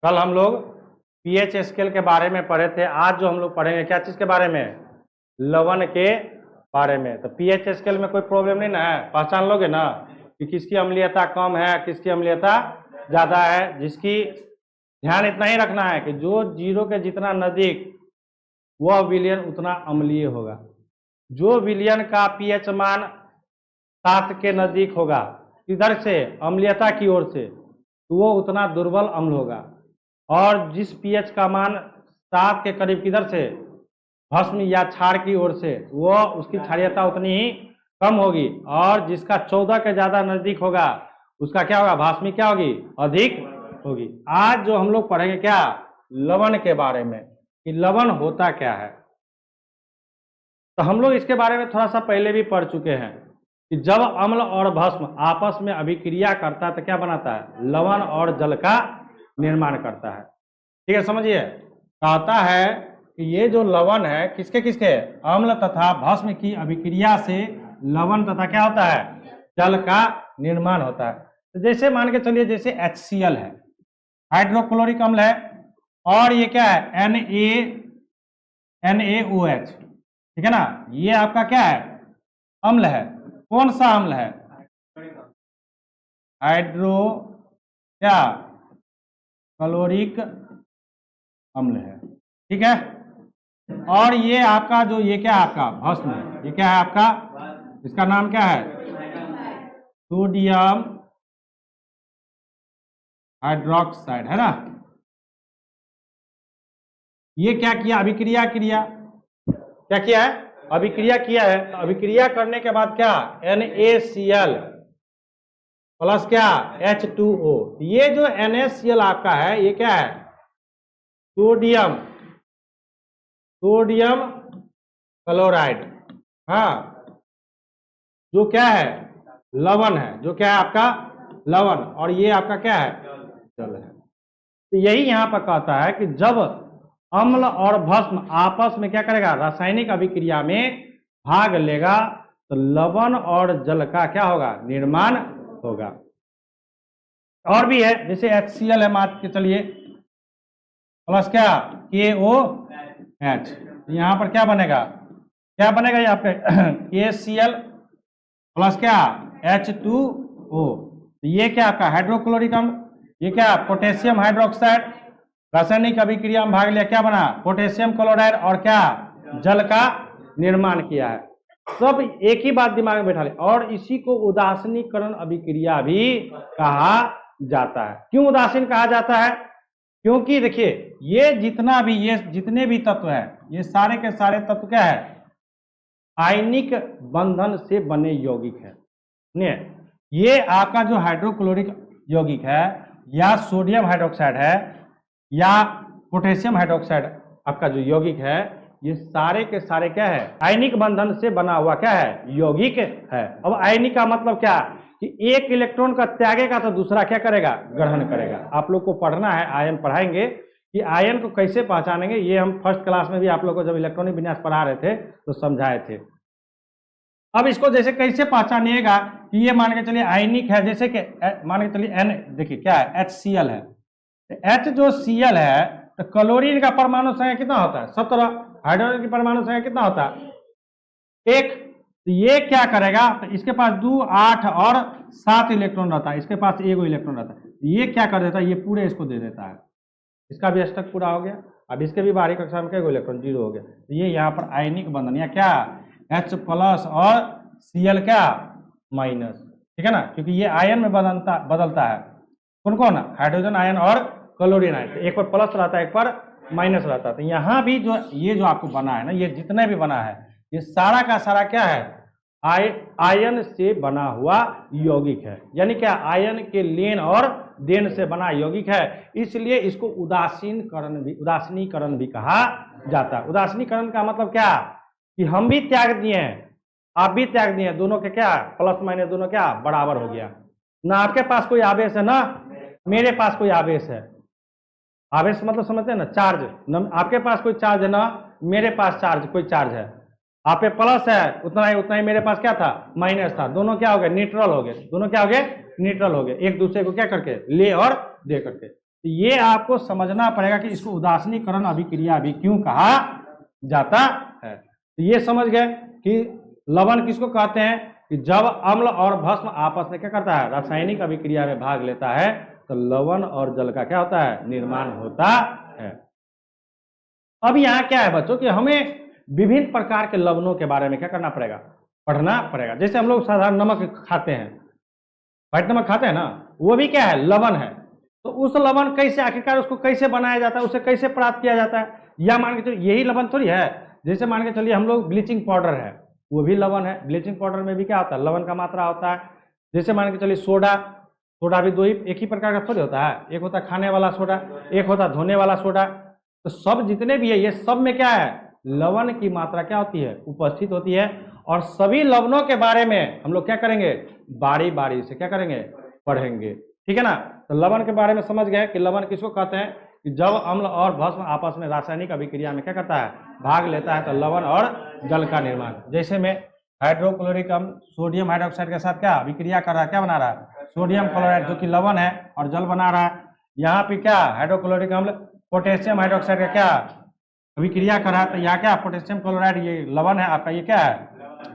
कल हम लोग पीएच स्केल के बारे में पढ़े थे। आज जो हम लोग पढ़ेंगे क्या चीज के बारे में? लवण के बारे में। तो पीएच स्केल में कोई प्रॉब्लम नहीं ना है, पहचान लोगे ना कि किसकी अम्लीयता कम है, किसकी अम्लीयता ज्यादा है। जिसकी ध्यान इतना ही रखना है कि जो जीरो के जितना नजदीक वह विलयन उतना अम्लीय होगा। जो विलयन का पीएच मान 7 के नजदीक होगा इधर से अम्लीयता की ओर से, तो वो उतना दुर्बल अम्ल होगा। और जिस पीएच का मान 7 के करीब किधर से भस्म या क्षार की ओर से, वो उसकी क्षारीयता उतनी ही कम होगी। और जिसका 14 के ज्यादा नजदीक होगा उसका क्या होगा? भास्मी क्या होगी? अधिक होगी। आज जो हम लोग पढ़ेंगे क्या? लवण के बारे में, कि लवण होता क्या है। तो हम लोग इसके बारे में थोड़ा सा पहले भी पढ़ चुके हैं कि जब अम्ल और भस्म आपस में अभिक्रिया करता है तो क्या बनाता है? लवण और जल का निर्माण करता है। ठीक है, समझिए। कहता है कि ये जो लवण है किसके किसके? अम्ल तथा भस्म की अभिक्रिया से लवण तथा क्या होता है? जल का निर्माण होता है। तो जैसे मान के चलिए, जैसे HCl है, हाइड्रोक्लोरिक अम्ल है, और ये क्या है? NaOH, ठीक है ना। ये आपका क्या है? अम्ल है। कौन सा अम्ल है? हाइड्रो क्या क्लोरिक अम्ल है, ठीक है। और ये आपका जो ये क्या है? आपका भस्म है। ये क्या है आपका? इसका नाम क्या है? सोडियम हाइड्रोक्साइड, है ना। ये क्या किया? अभिक्रिया किया। क्या किया है? अभिक्रिया किया है। तो अभिक्रिया करने के बाद क्या? NaCl प्लस क्या? H2O। ये जो NaCl आपका है ये क्या है? सोडियम क्लोराइड, हाँ, जो क्या है? लवण है। जो क्या है आपका? लवण। और ये आपका क्या है? जल है। तो यही यहां पर कहता है कि जब अम्ल और भस्म आपस में क्या करेगा? रासायनिक अभिक्रिया में भाग लेगा तो लवण और जल का क्या होगा? निर्माण होगा। और भी है, जैसे HCl है, मान के चलिए, प्लस क्या? KOH। यहां पर क्या बनेगा? क्या बनेगा यहाँ पे? KCl प्लस क्या? H2O। ये क्या आपका? हाइड्रोक्लोरिक अम्ल। ये क्या? Potassium hydroxide. रासायनिक अभिक्रिया में भाग लिया, क्या बना? Potassium chloride. और क्या? जल का निर्माण किया है। सब एक ही बात दिमाग में बैठा ले। और इसी को उदासीनीकरण अभिक्रिया भी कहा जाता है। क्यों उदासीन कहा जाता है? क्योंकि देखिए, ये जितने भी तत्व है, ये सारे के सारे तत्व क्या है? आयनिक बंधन से बने यौगिक है। नहीं, ये आपका जो हाइड्रोक्लोरिक यौगिक है, या सोडियम हाइड्रोक्साइड है, या पोटेशियम हाइड्रोक्साइड आपका जो यौगिक है, ये सारे के सारे क्या है? आयनिक बंधन से बना हुआ क्या है? यौगिक है। अब आयनिक का मतलब क्या? कि एक इलेक्ट्रॉन का त्यागेगा तो दूसरा क्या करेगा? ग्रहण करेगा। आप लोग को पढ़ना है, आयन पढ़ाएंगे कि आयन को कैसे पहचानेंगे। ये हम फर्स्ट क्लास में भी आप लोग को जब इलेक्ट्रॉनिक विन्यास पढ़ा रहे थे तो समझाए थे। अब इसको जैसे कैसे पहचानिएगा कि ये मान के चलिए आयनिक है, जैसे कि मान के चलिए N, देखिए क्या है? HCl है। H जो Cl है, तो क्लोरीन का परमाणु संख्या कितना होता है? 17। हाइड्रोजन की परमाणु संख्या कितना होता है? 1। तो ये क्या करेगा? तो इसके पास 2, 8 और 7 इलेक्ट्रॉन रहता है, इसके पास 1 इलेक्ट्रॉन रहता है। ये क्या कर देता है? ये पूरे इसको दे देता है। इसका भी अष्टक पूरा हो गया। अब इसके भी बाहरी कक्षा में क्या इलेक्ट्रॉन? 0 हो गया। तो ये यहाँ पर आयनिक बंधन या क्या? H प्लस और Cl क्या? माइनस, ठीक है ना। क्योंकि ये आयन में बदलता है। कौन कौन? हाइड्रोजन आयन और क्लोरीन आयन। एक पर प्लस रहता है, एक पर माइनस रहता है। तो यहाँ भी जो ये जो आपको बना है ना, ये जितने भी बना है, ये सारा का सारा क्या है? आयन से बना हुआ यौगिक है। यानी क्या? आयन के लेन और देन से बना यौगिक है। इसलिए इसको उदासीनीकरण भी कहा जाता है। उदासीनीकरण का मतलब क्या? कि हम भी त्याग दिए हैं, आप भी त्याग दिए हैं, दोनों के क्या? प्लस माइनस दोनों क्या? बराबर हो गया। ना आपके पास कोई आवेश है, ना मेरे पास कोई आवेश है। आवेश मतलब समझते हैं ना? चार्ज। न आपके पास कोई चार्ज है, ना मेरे पास कोई चार्ज है। आप पे प्लस है, उतना ही मेरे पास क्या था? माइनस था। दोनों क्या हो गए? न्यूट्रल हो गए। दोनों क्या हो गए? न्यूट्रल हो गए, एक दूसरे को क्या करके? ले और दे करके। तो ये आपको समझना पड़ेगा कि इसको उदासीनीकरण अभिक्रिया भी क्यों कहा जाता है। तो ये समझ गए कि लवण किसको कहते हैं कि जब अम्ल और भस्म आपस में क्या करता है, रासायनिक अभिक्रिया में भाग लेता है, तो लवण और जल का क्या होता है, निर्माण होता है। अब यहाँ क्या है बच्चों कि हमें विभिन्न प्रकार के लवणों के बारे में क्या करना पड़ेगा, पढ़ना पड़ेगा। जैसे हम लोग साधारण नमक खाते हैं, व्हाइट नमक खाते हैं ना, वो भी क्या है, लवण है। तो उस लवण कैसे, आखिरकार उसको कैसे बनाया जाता है, उसे कैसे प्राप्त किया जाता है, या मान के चलिए यही लवण थोड़ी है। जैसे मान के चलिए हम लोग ब्लीचिंग पाउडर है, वो भी लवण है। ब्लीचिंग पाउडर में भी क्या होता है, लवण का मात्रा होता है। जैसे मान के चलिए सोडा, सोडा भी एक ही प्रकार का थोड़ी होता है, एक होता है खाने वाला सोडा, एक होता है धोने वाला सोडा। तो सब जितने भी है ये सब में क्या है, लवण की मात्रा क्या होती है, उपस्थित होती है। और सभी लवणों के बारे में हम लोग क्या करेंगे, बारी बारी से क्या करेंगे, पढ़ेंगे। ठीक है ना। तो लवण के बारे में समझ गए कि लवण किसको कहते हैं कि जब अम्ल और भस्म आपस में रासायनिक अभिक्रिया में क्या करता है, भाग लेता है, तो लवण और जल का निर्माण। जैसे में हाइड्रोक्लोरिक अम्ल सोडियम हाइड्रोक्साइड के साथ क्या अभिक्रिया कर रहा है, क्या बना रहा है, सोडियम क्लोराइड, जो कि लवण है और जल बना रहा है। यहाँ पे क्या हाइड्रोक्लोरिक अम्ल पोटेशियम हाइड्रोक्साइड का क्या अभिक्रिया कर रहा है, तो यहाँ क्या पोटेशियम क्लोराइड, ये लवण है आपका, ये क्या है,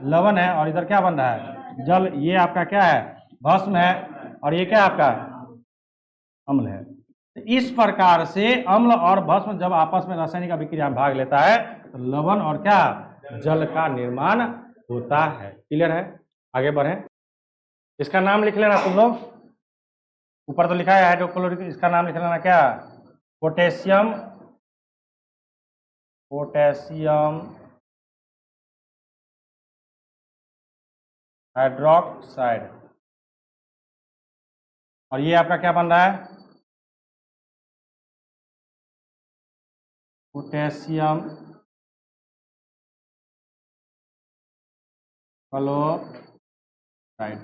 लवण है। और इधर क्या बन रहा है, जल, ये आपका क्या है, भस्म है, और ये क्या आपका अम्ल है। इस प्रकार से अम्ल और भस्म जब आपस में रासायनिक अभिक्रिया में भाग लेता है, तो लवण और क्या, जल का निर्माण होता है। क्लियर है, आगे बढ़े। इसका नाम लिख लेना तुम लोग, ऊपर तो लिखा है हाइड्रोक्लोरिक, इसका नाम लिख लेना क्या, पोटेशियम, पोटेशियम हाइड्रोक्साइड। और ये आपका क्या बन रहा है, पोटेशियम क्लोराइड।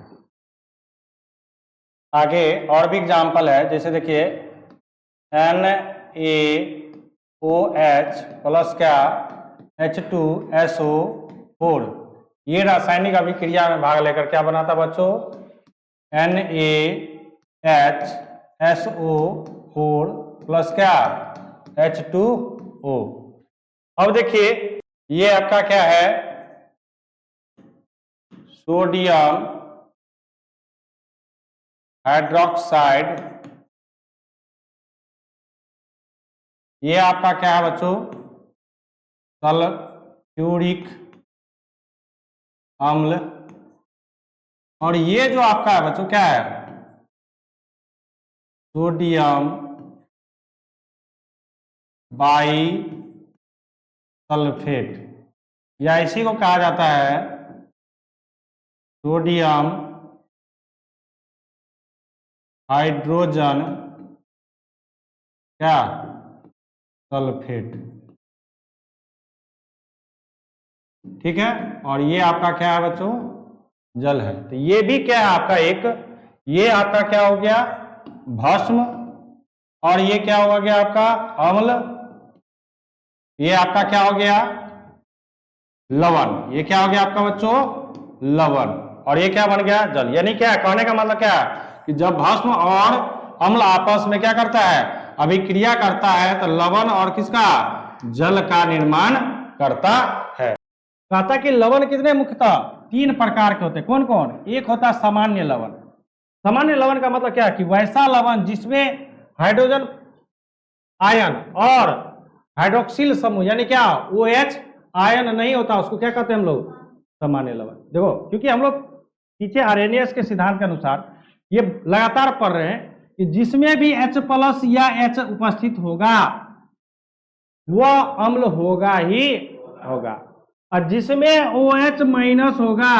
आगे और भी एग्जाम्पल है, जैसे देखिए NaOH प्लस क्या H2SO4, ये रासायनिक अभिक्रिया में भाग लेकर क्या बनाता बच्चों, NaHSO4 प्लस क्या H2O। अब देखिए ये आपका क्या है, सोडियम हाइड्रोक्साइड, ये आपका क्या है बच्चों, सल्फ्यूरिक अम्ल। और ये जो आपका है बच्चों क्या है, सोडियम बाई सल्फेट, या इसी को कहा जाता है सोडियम हाइड्रोजन क्या सल्फेट। ठीक है। और ये आपका क्या है बच्चों, जल है। तो ये भी क्या है आपका एक, ये आपका क्या हो गया, भस्म, और ये क्या हो गया आपका अम्ल, ये आपका क्या हो गया लवण, ये क्या हो गया आपका बच्चों लवण, और ये क्या बन गया जल। यानी क्या है, कहने का मतलब क्या है कि जब भस्म और अम्ल आपस में क्या करता है, अभिक्रिया करता है, तो लवण और किसका, जल का निर्माण करता है। कहता कि लवण कितने मुख्यतः 3 प्रकार के होते हैं। कौन कौन, एक होता है सामान्य लवण। सामान्य लवण का मतलब क्या है कि वैसा लवण जिसमें हाइड्रोजन आयन और हाइड्रोक्सिल समूह यानी क्या OH आयन नहीं होता, उसको क्या कहते हैं हम लोग, सामान्य लवण। देखो क्योंकि हम लोग पीछे आर्हेनियस के सिद्धांत के अनुसार ये लगातार पढ़ रहे हैं कि जिसमें भी H+ या H उपस्थित होगा वह अम्ल होगा ही होगा, और जिसमें OH- होगा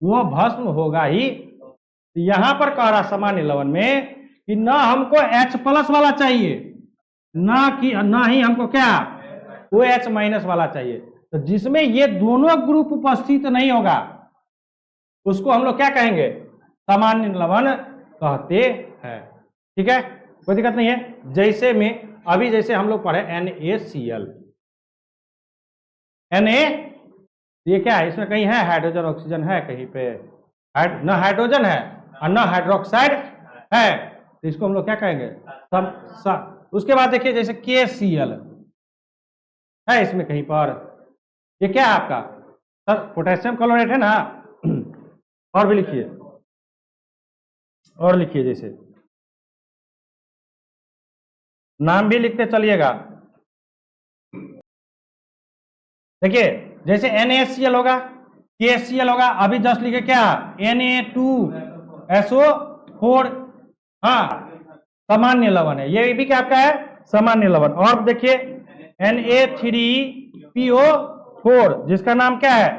वो भस्म होगा ही। यहां पर कह रहा सामान्य लवण में कि ना हमको H+ वाला चाहिए, ना ही हमको क्या OH- वाला चाहिए। तो जिसमें ये दोनों ग्रुप उपस्थित नहीं होगा उसको हम लोग क्या कहेंगे, सामान्य लवण कहते हैं। ठीक है, कोई दिक्कत नहीं है। जैसे में अभी जैसे हम लोग पढ़े NaCl, Na ये क्या है, इसमें कहीं है हाइड्रोजन ऑक्सीजन है कहीं पे, न हाइड्रोजन है और न हाइड्रोक्साइड है, तो इसको हम लोग क्या कहेंगे उसके बाद देखिए जैसे KCl है इसमें कहीं पर, ये क्या है आपका सर? पोटेशियम क्लोराइड है ना। और भी लिखिए, और लिखिए, जैसे नाम भी लिखते चलिएगा। देखिए जैसे NaCl होगा, KCl होगा, अभी जस्ट लिखे क्या Na2SO4, हाँ सामान्य लवण है, ये भी क्या आपका है सामान्य लवण। और देखिए Na3PO4 जिसका नाम क्या है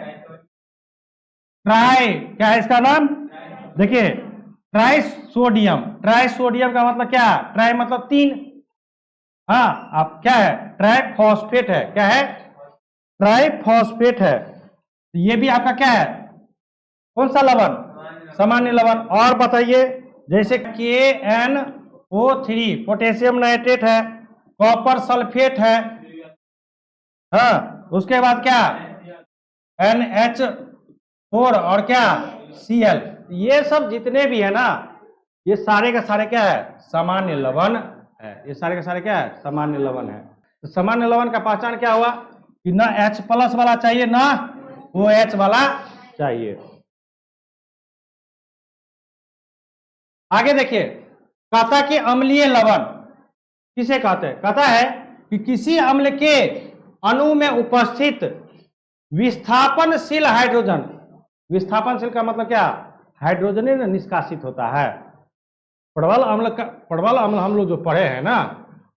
ट्राई, क्या है इसका नाम? देखिए ट्राइसोडियम, ट्राइसोडियम का मतलब क्या है? ट्राई मतलब 3, हाँ आप क्या है ट्राइफॉस्फेट है, क्या है ट्राइफॉस्फेट है। ये भी आपका क्या है कौन सा लवण? सामान्य लवण। और बताइए जैसे KNO3 पोटेशियम नाइट्रेट है, कॉपर सल्फेट है, हाँ उसके बाद क्या NH4 और क्या Cl, ये सब जितने भी है ना ये सारे का सारे क्या है सामान्य लवण है, ये सारे का सारे क्या है सामान्य लवण है। तो सामान्य लवण का पहचान क्या हुआ कि ना H+ वाला चाहिए ना OH वाला चाहिए। आगे देखिए कहता कि अम्लीय लवण किसे कहते हैं? कहता है कि किसी अम्ल के अणु में उपस्थित विस्थापनशील हाइड्रोजन, विस्थापनशील का मतलब क्या हाइड्रोजन ही निष्कासित होता है। प्रबल अम्ल हम लोग जो पढ़े हैं ना,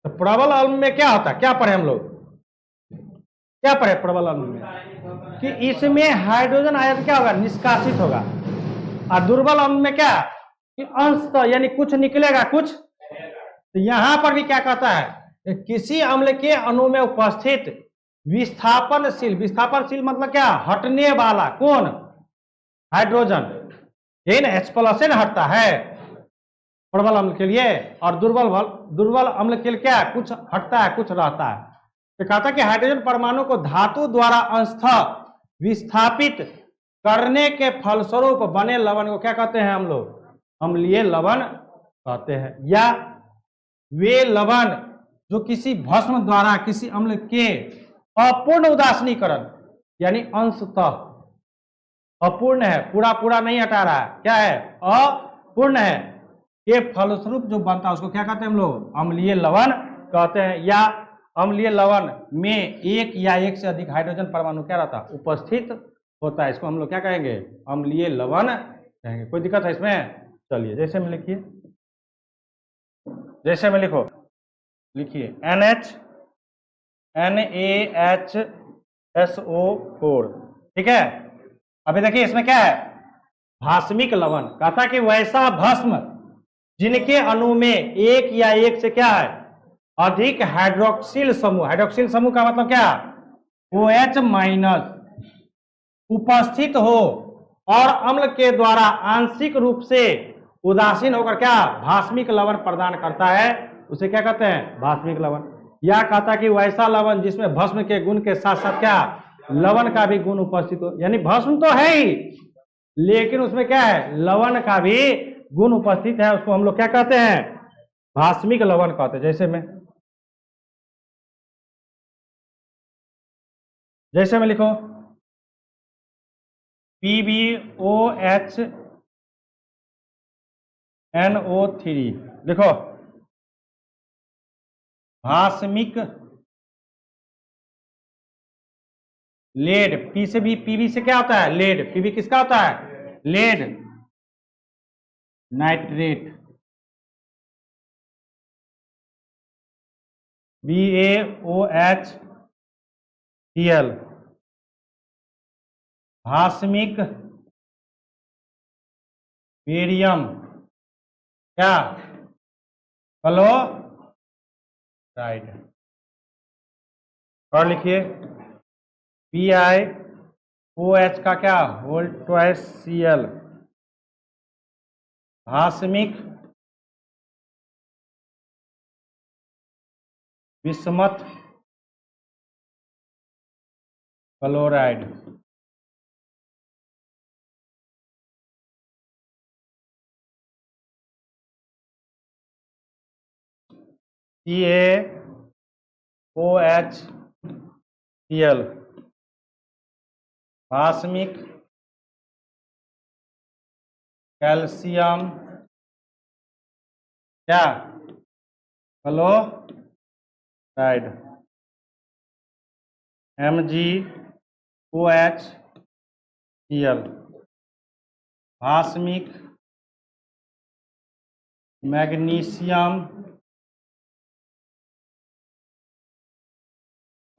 तो प्रबल अम्ल में क्या होता है, क्या पढ़े हम लोग, क्या पढ़े प्रबल अम्ल में कि इसमें हाइड्रोजन आयन क्या होगा निष्कासित होगा, और दुर्बल अम्ल में क्या कि अंशतः यानी कुछ निकलेगा कुछ। तो यहां पर भी क्या कहता है किसी अम्ल के अणु में उपस्थित विस्थापनशील, विस्थापनशील मतलब क्या हटने वाला, कौन हाइड्रोजन, यही ना H+ से ना हटता है प्रबल अम्ल के लिए, और दुर्बल अम्ल के लिए क्या कुछ हटता है कुछ रहता है। तो कहता है कि हाइड्रोजन परमाणु को धातु द्वारा अंशतः विस्थापित करने के फलस्वरूप बने लवण को क्या कहते हैं हम लोग अम्लीय लवण कहते हैं। या वे लवण जो किसी भस्म द्वारा किसी अम्ल के अपूर्ण उदासीनीकरण यानी अंशतः, अपूर्ण है पूरा पूरा नहीं हटा रहा है, क्या है अपूर्ण है, के फलस्वरूप जो बनता है उसको क्या कहते हैं हम लोग अम्लीय लवण कहते हैं। या अम्लीय लवण में एक या एक से अधिक हाइड्रोजन परमाणु क्या रहता है उपस्थित होता है, इसको हम लोग क्या कहेंगे अम्लीय लवण कहेंगे। कोई दिक्कत है इसमें? चलिए जैसे में लिखिए, जैसे में लिखो, लिखिए NaHSO4, ठीक है। अभी देखिए इसमें क्या है भास्मिक लवण, कहता कि वैसा भस्म जिनके अणु में एक या एक से क्या है अधिक हाइड्रोक्सिल समूह, हाइड्रोक्सिल समूह का मतलब क्या OH- उपस्थित हो और अम्ल के द्वारा आंशिक रूप से उदासीन होकर क्या भास्मिक लवण प्रदान करता है, उसे क्या कहते हैं भास्मिक लवण। या कहता कि वैसा लवण जिसमें भस्म के गुण के साथ साथ क्या लवण का भी गुण उपस्थित हो, यानी भस्म तो है ही लेकिन उसमें क्या है लवण का भी गुण उपस्थित है, उसको हम लोग क्या कहते हैं भास्मिक लवण कहते हैं। जैसे में लिखो PbOH लिखो भास्मिक लेड, पी से भी पीबी से क्या होता है लेड, पीबी किसका होता है लेड नाइट्रेट, BaOHCl भास्मिक बेरियम क्या क्लोराइड। और लिखिए BiOH का क्या होल ट्वाइस Cl भास्मिक विषमत क्लोराइड। CaOHCl भास्मिक कैल्शियम क्या क्लोराइड MgOHCl भास्मिक मैग्नीशियम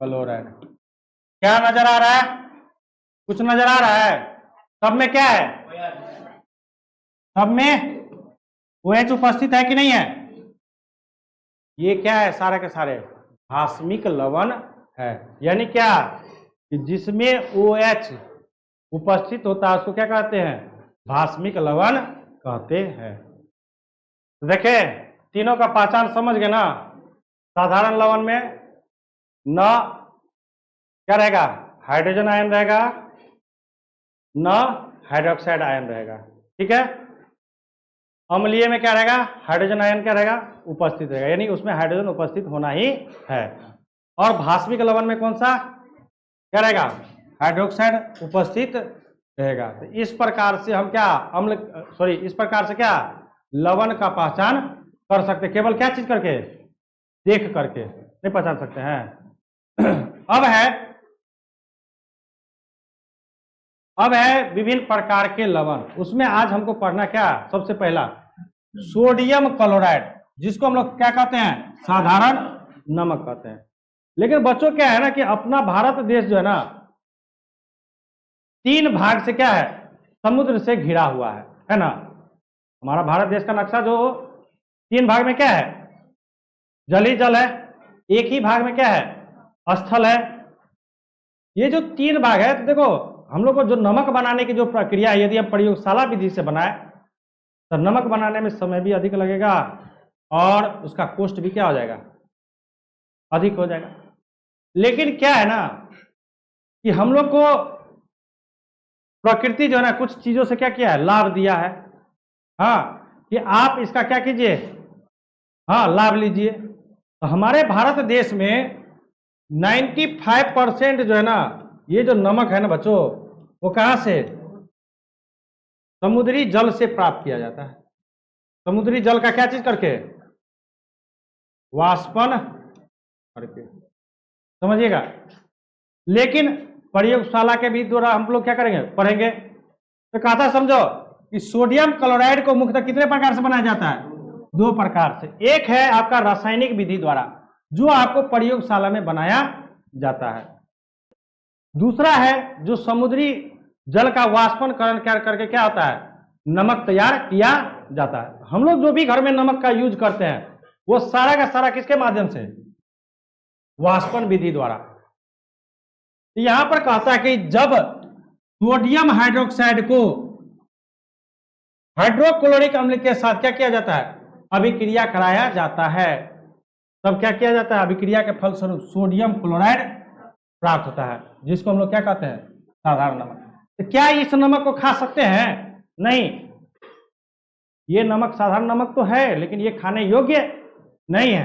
क्लोराइड। क्या नजर आ रहा है? कुछ नजर आ रहा है? सब में क्या है? सब में OH उपस्थित है कि नहीं है? ये क्या है? सारे के सारे भास्मिक लवण है। यानी क्या कि जिसमें OH उपस्थित होता है उसको क्या कहते हैं? भास्मिक लवण कहते हैं। देखे तीनों का पहचान समझ गए ना? साधारण लवण में न क्या रहेगा? हाइड्रोजन आयन रहेगा, न हाइड्रोक्साइड आयन रहेगा। ठीक है। अम्लीय में क्या रहेगा? हाइड्रोजन आयन क्या रहेगा? उपस्थित रहेगा, यानी उसमें हाइड्रोजन उपस्थित होना ही है। और भास्मिक लवण में कौन सा क्या रहेगा? हाइड्रोक्साइड उपस्थित रहेगा। तो इस प्रकार से हम क्या इस प्रकार से क्या लवण का पहचान कर सकते, केवल क्या चीज करके? देख करके नहीं पहचान सकते हैं। अब है विभिन्न प्रकार के लवण। उसमें आज हमको पढ़ना क्या? सबसे पहला सोडियम क्लोराइड, जिसको हम लोग क्या कहते हैं? साधारण नमक कहते हैं। लेकिन बच्चों क्या है ना कि अपना भारत देश जो है ना 3 भाग से क्या है? समुद्र से घिरा हुआ है ना? हमारा भारत देश का नक्शा जो 3 भाग में क्या है? जल ही जल है, एक ही भाग में क्या है? स्थल है। ये जो 3 भाग है, तो देखो हम लोग को जो नमक बनाने की जो प्रक्रिया है, यदि हम प्रयोगशाला विधि से बनाए तो नमक बनाने में समय भी अधिक लगेगा और उसका कॉस्ट भी क्या हो जाएगा? अधिक हो जाएगा। लेकिन क्या है ना कि हम लोग को प्रकृति जो है ना कुछ चीजों से क्या किया है? लाभ दिया है। हाँ, कि आप इसका क्या कीजिए? हाँ, लाभ लीजिए। तो हमारे भारत देश में 95% जो है ना ये जो नमक है ना बच्चों, वो कहां से? समुद्री जल से प्राप्त किया जाता है। समुद्री जल का क्या चीज करके? वाष्पन करके, समझिएगा। लेकिन प्रयोगशाला के भी द्वारा हम लोग क्या करेंगे? पढ़ेंगे। तो कहा था समझो कि सोडियम क्लोराइड को मुख्यतः कितने प्रकार से बनाया जाता है? 2 प्रकार से। एक है आपका रासायनिक विधि द्वारा, जो आपको प्रयोगशाला में बनाया जाता है। दूसरा है जो समुद्री जल का वाष्पनकरण करके क्या होता है? नमक तैयार किया जाता है। हम लोग जो भी घर में नमक का यूज करते हैं वो सारा का सारा किसके माध्यम से? वाष्पन विधि द्वारा। यहां पर कहता है कि जब सोडियम हाइड्रोक्साइड को हाइड्रोक्लोरिक अम्ल के साथ क्या किया जाता है? अभिक्रिया कराया जाता है, तब क्या किया जाता है? अभिक्रिया के फलस्वरूप सोडियम क्लोराइड प्राप्त होता है, जिसको हम लोग क्या कहते हैं? साधारण नमक। तो क्या इस नमक को खा सकते हैं? नहीं। ये नमक साधारण नमक तो है, लेकिन ये खाने योग्य नहीं है।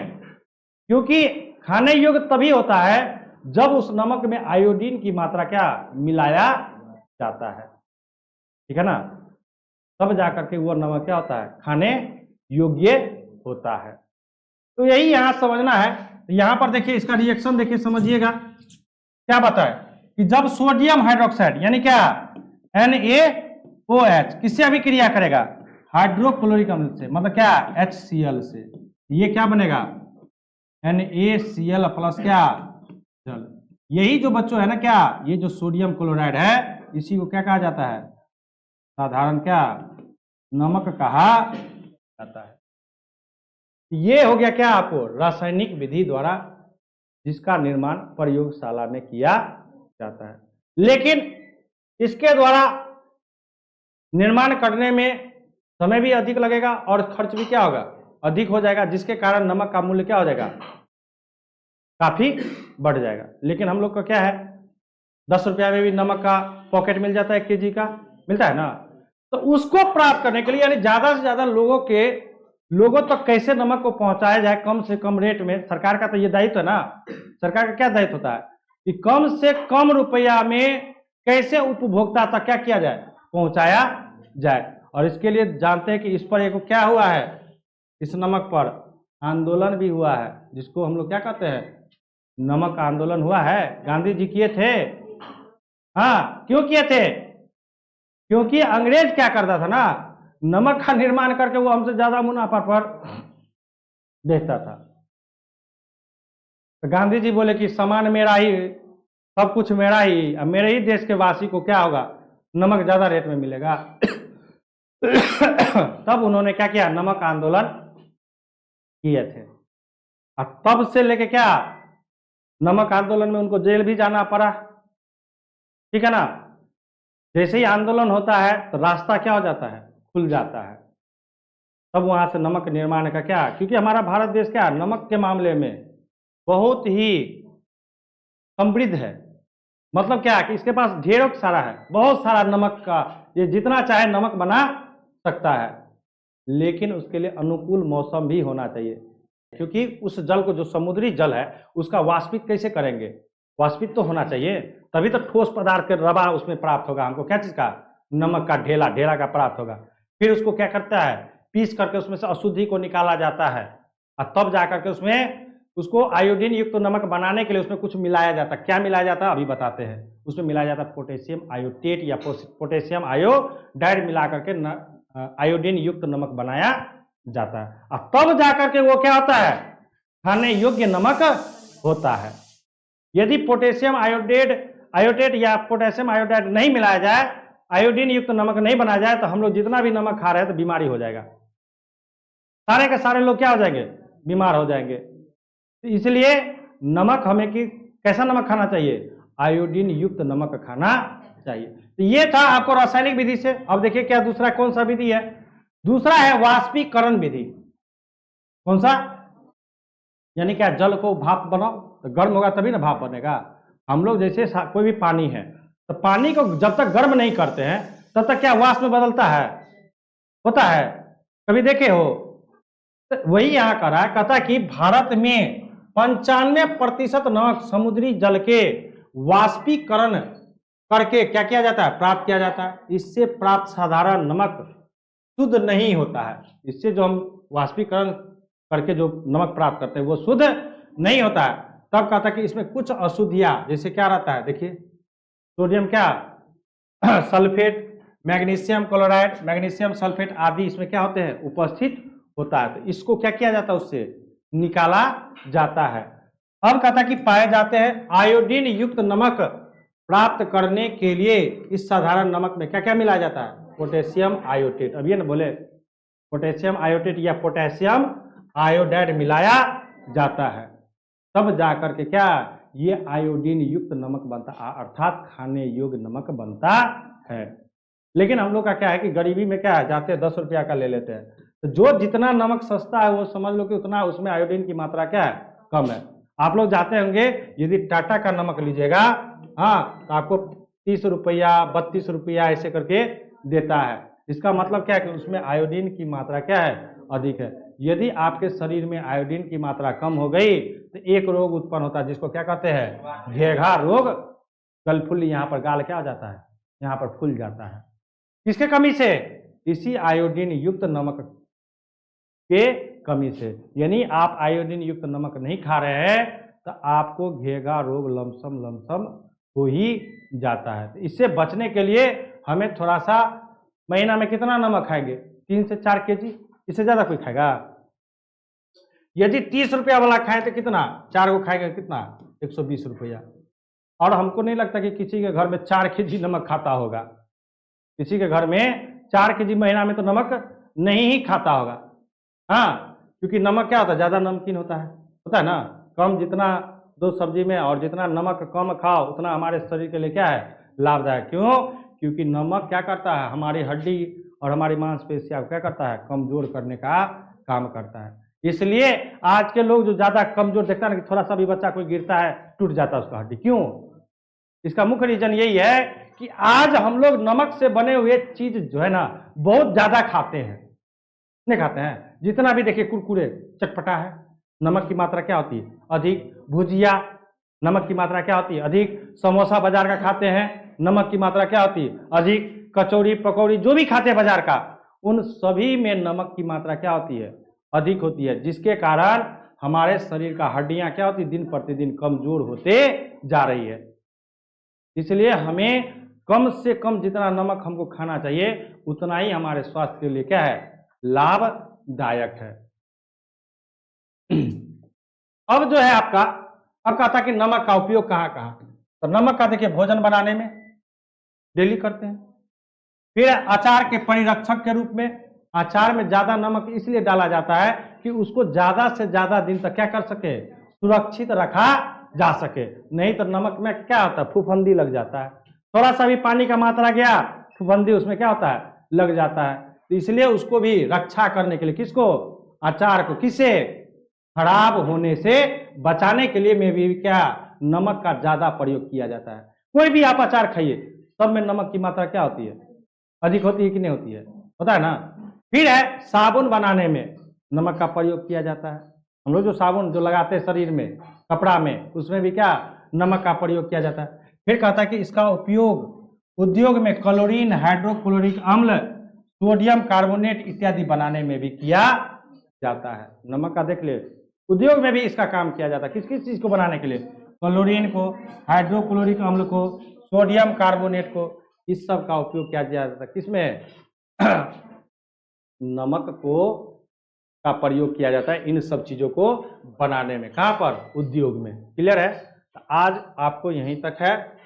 क्योंकि खाने योग्य तभी होता है जब उस नमक में आयोडीन की मात्रा क्या मिलाया जाता है। ठीक है ना? तब जाकर के वो नमक क्या होता है? खाने योग्य होता है। तो यही यहां समझना है। यहां पर देखिए इसका रिएक्शन देखिए, समझिएगा क्या बताए कि जब सोडियम हाइड्रोक्साइड यानी क्या NaOH किससे अभिक्रिया करेगा? हाइड्रोक्लोरिक अम्ल से, मतलब क्या? HCl से। ये क्या बनेगा? NaCl प्लस क्या? जल। यही जो बच्चों है ना क्या, ये जो सोडियम क्लोराइड है इसी को क्या कहा जाता है? साधारण क्या नमक कहा जाता है। ये हो गया क्या आपको? रासायनिक विधि द्वारा जिसका निर्माण प्रयोगशाला में किया जाता है। लेकिन इसके द्वारा निर्माण करने में समय भी अधिक लगेगा और खर्च भी क्या होगा? अधिक हो जाएगा, जिसके कारण नमक का मूल्य क्या हो जाएगा? काफी बढ़ जाएगा। लेकिन हम लोग का क्या है, 10 रुपया में भी नमक का पॉकेट मिल जाता है, 1 kg का मिलता है ना। तो उसको प्राप्त करने के लिए यानी ज्यादा से ज्यादा लोगों के लोगों तक कैसे नमक को पहुंचाया जाए कम से कम रेट में। सरकार का तो ये दायित्व है ना, सरकार का क्या दायित्व होता है कि कम से कम रुपया में कैसे उपभोक्ता तक क्या किया जाए, पहुंचाया जाए। और इसके लिए जानते हैं कि इस पर एक क्या हुआ है, इस नमक पर आंदोलन भी हुआ है, जिसको हम लोग क्या कहते हैं, नमक आंदोलन हुआ है। गांधी जी किए थे। हाँ, क्यों किए थे? क्योंकि अंग्रेज क्या करता था ना, नमक का निर्माण करके वो हमसे ज्यादा मुनाफा पर बेचता था। तो गांधी जी बोले कि सामान मेरा ही, सब कुछ मेरा ही, अब मेरे ही देश के वासी को क्या होगा, नमक ज्यादा रेट में मिलेगा। तब उन्होंने क्या किया, नमक आंदोलन किए थे। और तब से लेके क्या, नमक आंदोलन में उनको जेल भी जाना पड़ा, ठीक है ना। जैसे ही आंदोलन होता है तो रास्ता क्या हो जाता है, खुल जाता है। तब वहां से नमक निर्माण का क्या, क्योंकि हमारा भारत देश क्या नमक के मामले में बहुत ही समृद्ध है। मतलब क्या है कि इसके पास ढेरों सारा है, बहुत सारा नमक का, ये जितना चाहे नमक बना सकता है। लेकिन उसके लिए अनुकूल मौसम भी होना चाहिए, क्योंकि उस जल को, जो समुद्री जल है, उसका वाष्पित कैसे करेंगे, वाष्पित तो होना चाहिए, तभी तो ठोस पदार्थ के रवा उसमें प्राप्त होगा हमको, क्या चीज का, नमक का ढेला, ढेला का प्राप्त होगा। फिर उसको क्या करता है, पीस करके उसमें से अशुद्धि को निकाला जाता है, और तब जाकर के उसमें उसको आयोडीन युक्त नमक बनाने के लिए उसमें कुछ मिलाया जाता है। क्या मिलाया जाता है अभी बताते हैं। उसमें मिलाया जाता है पोटेशियम आयोटेट या पोटेशियम आयोडाइड मिला करके आयोडीन युक्त नमक बनाया जाता है, और तब जाकर के वो क्या होता है, खाने योग्य नमक होता है। यदि पोटेशियम आयोडेट या पोटेशियम आयोडाइड नहीं मिलाया जाए, आयोडीन युक्त नमक नहीं बनाया जाए, तो हम लोग जितना भी नमक खा रहे हैं तो बीमारी हो जाएगा, सारे के सारे लोग क्या हो जाएंगे, बीमार हो जाएंगे। तो इसलिए नमक हमें कि कैसा नमक खाना चाहिए, आयोडीन युक्त नमक खाना चाहिए। तो ये था आपको रासायनिक विधि से। अब देखिए क्या दूसरा कौन सा विधि है, दूसरा है वाष्पीकरण विधि। कौन सा, यानी क्या, जल को भाप बनाओ तो गर्म होगा तभी ना भाप बनेगा। हम लोग जैसे कोई भी पानी है, तो पानी को जब तक गर्म नहीं करते हैं तब तक क्या वाष्प में बदलता है, होता है, कभी देखे हो। तो वही यहां कर रहा है, कहता है कि भारत में 95% नमक समुद्री जल के वाष्पीकरण करके क्या किया जाता है, प्राप्त किया जाता है। इससे प्राप्त साधारण नमक शुद्ध नहीं होता है। इससे जो हम वाष्पीकरण करके जो नमक प्राप्त करते हैं वो शुद्ध नहीं होता है। तब कहता है कि इसमें कुछ अशुद्धियां, जैसे क्या रहता है, देखिए सोडियम क्या sulphate, magnesium chloride, magnesium sulphate आदि इसमें क्या होते हैं, उपस्थित होता है। तो इसको क्या किया जाता है, उससे निकाला जाता है। अब कहता है कि पाए जाते हैं आयोडीन युक्त नमक प्राप्त करने के लिए इस साधारण नमक में क्या क्या मिलाया जाता है, पोटेशियम आयोडेट। अब ये ना बोले पोटेशियम आयोडेट या पोटेशियम आयोडाइड मिलाया जाता है, तब जाकर के क्या ये आयोडीन युक्त नमक बनता है, अर्थात खाने योग्य नमक बनता है। लेकिन हम लोग का क्या है कि गरीबी में क्या है, जाते 10 रुपया का ले लेते हैं। तो जो जितना नमक सस्ता है वो समझ लो कि उतना उसमें आयोडीन की मात्रा क्या है, कम है। आप लोग जाते होंगे, यदि टाटा का नमक लीजिएगा, हाँ, तो आपको 30 रुपया 32 रुपया ऐसे करके देता है। इसका मतलब क्या है कि उसमें आयोडीन की मात्रा क्या है, अधिक है। यदि आपके शरीर में आयोडीन की मात्रा कम हो गई तो एक रोग उत्पन्न होता है, जिसको क्या कहते हैं, घेघा रोग। गलफुल्ली, यहाँ पर गाल क्या हो जाता है, यहाँ पर फूल जाता है। किसके कमी से, इसी आयोडीन युक्त नमक के कमी से। यानी आप आयोडीन युक्त नमक नहीं खा रहे हैं तो आपको घेघा रोग लमसम हो ही जाता है। तो इससे बचने के लिए हमें थोड़ा सा, महीना में कितना नमक खाएंगे, 3 से 4 केजी, इससे ज्यादा कोई खाएगा। यदि 30 रुपया वाला खाए तो कितना, 4 को खाएगा कितना, 120 रुपया। और हमको नहीं लगता कि किसी के घर में 4 केजी नमक खाता होगा। किसी के घर में 4 केजी महीना में तो नमक नहीं ही खाता होगा। हाँ, क्योंकि नमक क्या होता है, ज्यादा नमकीन होता है ना। कम, जितना दो सब्जी में, और जितना नमक कम खाओ उतना हमारे शरीर के लिए क्या है, लाभदायक। क्यों, क्योंकि नमक क्या करता है, हमारी हड्डी और हमारी मांसपेशियां क्या करता है, कमजोर करने का काम करता है। इसलिए आज के लोग जो ज्यादा कमजोर, देखता है ना कि थोड़ा सा भी बच्चा कोई गिरता है टूट जाता है उसका हड्डी। क्यों, इसका मुख्य रीजन यही है कि आज हम लोग नमक से बने हुए चीज जो है ना बहुत ज्यादा खाते हैं। नहीं खाते हैं, जितना भी देखिए कुरकुरे चटपटा है, नमक की मात्रा क्या होती है? अधिक। भुजिया, नमक की मात्रा क्या होती है? अधिक। समोसा बाजार का खाते हैं, नमक की मात्रा क्या होती है? अधिक। कचौड़ी पकौड़ी जो भी खाते हैं बाजार का, उन सभी में नमक की मात्रा क्या होती है? अधिक होती है, जिसके कारण हमारे शरीर का हड्डियां क्या होती है? दिन प्रतिदिन कमजोर होते जा रही है। इसलिए हमें कम से कम जितना नमक हमको खाना चाहिए उतना ही हमारे स्वास्थ्य के लिए क्या है? लाभदायक है। अब जो है आपका, अब कहा था कि नमक का उपयोग कहाँ कहाँ, तो नमक का देखिए भोजन बनाने में डेली करते हैं। फिर अचार के परिरक्षक के रूप में, अचार में ज्यादा नमक इसलिए डाला जाता है कि उसको ज्यादा से ज्यादा दिन तक क्या कर सके? सुरक्षित रखा जा सके। नहीं तो नमक में क्या होता है? फफूंदी लग जाता है। थोड़ा सा भी पानी का मात्रा गया, फफूंदी उसमें क्या होता है? लग जाता है। तो इसलिए उसको भी रक्षा करने के लिए, किसको? अचार को, किसे? खराब होने से बचाने के लिए में भी क्या? नमक का ज्यादा प्रयोग किया जाता है। कोई भी आप अचार खाइए, सब में नमक की मात्रा क्या होती है? अधिक होती है कि नहीं होती है? होता है ना। फिर है साबुन बनाने में नमक का प्रयोग किया जाता है। हम लोग जो साबुन जो लगाते हैं शरीर में, कपड़ा में, उसमें भी क्या? नमक का प्रयोग किया जाता है। फिर कहता है कि इसका उपयोग उद्योग में क्लोरीन, हाइड्रोक्लोरिक अम्ल, सोडियम कार्बोनेट इत्यादि बनाने में भी किया जाता है। नमक का देख ले, उद्योग में भी इसका काम किया जाता है। किस किस चीज को बनाने के लिए? क्लोरीन को, हाइड्रोक्लोरिक अम्ल को, सोडियम कार्बोनेट को, इस सब का उपयोग किया जाता है। किसमें? नमक को का प्रयोग किया जाता है इन सब चीजों को बनाने में। कहां पर? उद्योग में। क्लियर है? तो आज आपको यहीं तक है।